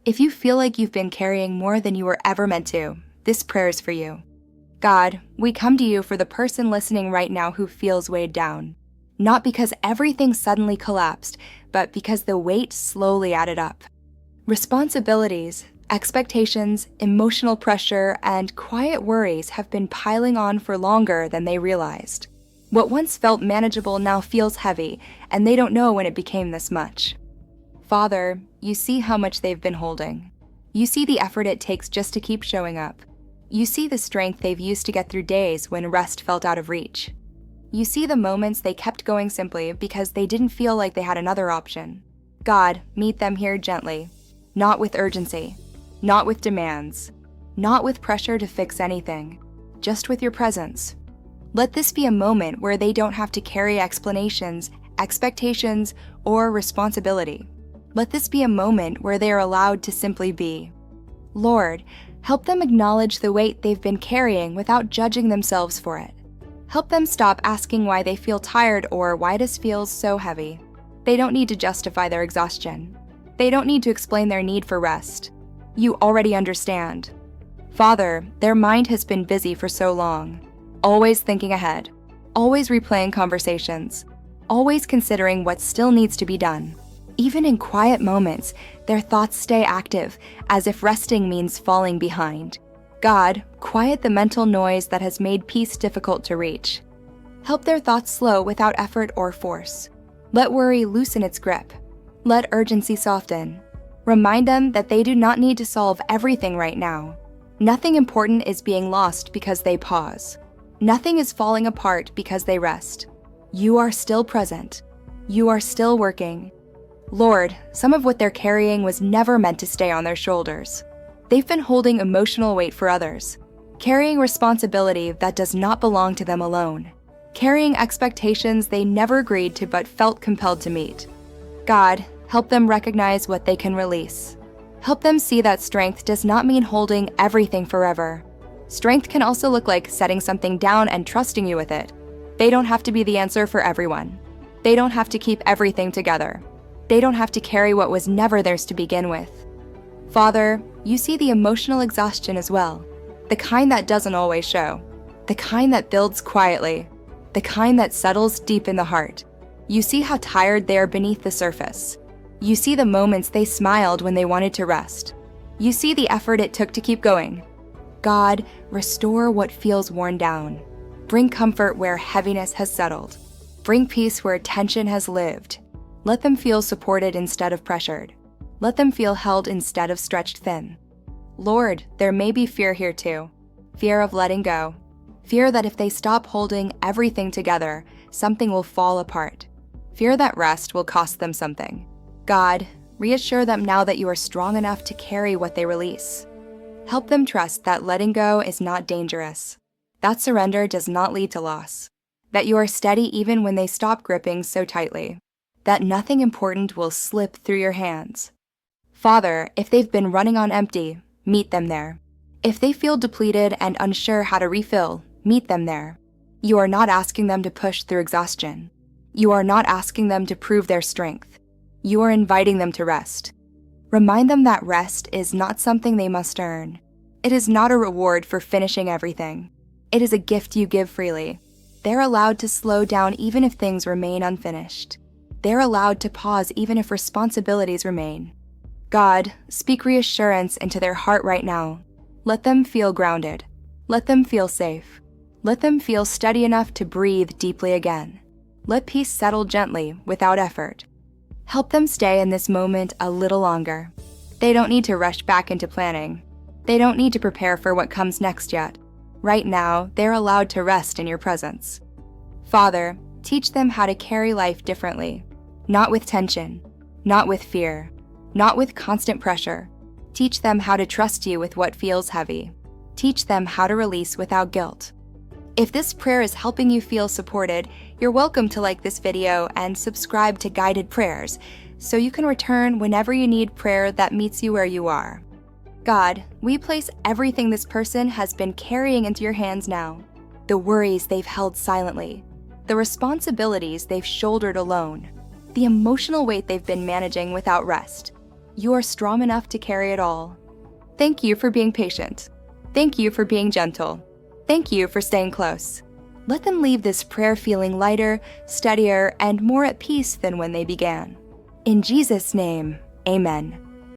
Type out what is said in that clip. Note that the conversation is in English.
If you feel like you've been carrying more than you were ever meant to, this prayer is for you. God, we come to you for the person listening right now who feels weighed down. Not because everything suddenly collapsed, but because the weight slowly added up. Responsibilities, expectations, emotional pressure, and quiet worries have been piling on for longer than they realized. What once felt manageable now feels heavy, and they don't know when it became this much. Father, you see how much they've been holding. You see the effort it takes just to keep showing up. You see the strength they've used to get through days when rest felt out of reach. You see the moments they kept going simply because they didn't feel like they had another option. God, meet them here gently, not with urgency, not with demands, not with pressure to fix anything, just with your presence. Let this be a moment where they don't have to carry explanations, expectations, or responsibility. Let this be a moment where they are allowed to simply be. Lord, help them acknowledge the weight they've been carrying without judging themselves for it. Help them stop asking why they feel tired or why this feels so heavy. They don't need to justify their exhaustion. They don't need to explain their need for rest. You already understand. Father, their mind has been busy for so long, always thinking ahead, always replaying conversations, always considering what still needs to be done. Even in quiet moments, their thoughts stay active, as if resting means falling behind. God, quiet the mental noise that has made peace difficult to reach. Help their thoughts slow without effort or force. Let worry loosen its grip. Let urgency soften. Remind them that they do not need to solve everything right now. Nothing important is being lost because they pause. Nothing is falling apart because they rest. You are still present. You are still working. Lord, some of what they're carrying was never meant to stay on their shoulders. They've been holding emotional weight for others, carrying responsibility that does not belong to them alone, carrying expectations they never agreed to but felt compelled to meet. God, help them recognize what they can release. Help them see that strength does not mean holding everything forever. Strength can also look like setting something down and trusting you with it. They don't have to be the answer for everyone. They don't have to keep everything together. They don't have to carry what was never theirs to begin with. Father, you see the emotional exhaustion as well, the kind that doesn't always show, the kind that builds quietly, the kind that settles deep in the heart. You see how tired they are beneath the surface. You see the moments they smiled when they wanted to rest. You see the effort it took to keep going. God, restore what feels worn down. Bring comfort where heaviness has settled. Bring peace where tension has lived. Let them feel supported instead of pressured. Let them feel held instead of stretched thin. Lord, there may be fear here too. Fear of letting go. Fear that if they stop holding everything together, something will fall apart. Fear that rest will cost them something. God, reassure them now that you are strong enough to carry what they release. Help them trust that letting go is not dangerous. That surrender does not lead to loss. That you are steady even when they stop gripping so tightly. That nothing important will slip through your hands. Father, if they've been running on empty, meet them there. If they feel depleted and unsure how to refill, meet them there. You are not asking them to push through exhaustion. You are not asking them to prove their strength. You are inviting them to rest. Remind them that rest is not something they must earn. It is not a reward for finishing everything. It is a gift you give freely. They're allowed to slow down even if things remain unfinished. They're allowed to pause even if responsibilities remain. God, speak reassurance into their heart right now. Let them feel grounded. Let them feel safe. Let them feel steady enough to breathe deeply again. Let peace settle gently without effort. Help them stay in this moment a little longer. They don't need to rush back into planning. They don't need to prepare for what comes next yet. Right now, they're allowed to rest in your presence. Father, teach them how to carry life differently. Not with tension, not with fear, not with constant pressure. Teach them how to trust you with what feels heavy. Teach them how to release without guilt. If this prayer is helping you feel supported, you're welcome to like this video and subscribe to Guided Prayers so you can return whenever you need prayer that meets you where you are. God, we place everything this person has been carrying into your hands now. The worries they've held silently, the responsibilities they've shouldered alone, the emotional weight they've been managing without rest. You are strong enough to carry it all. Thank you for being patient. Thank you for being gentle. Thank you for staying close. Let them leave this prayer feeling lighter, steadier, and more at peace than when they began. In Jesus' name, amen.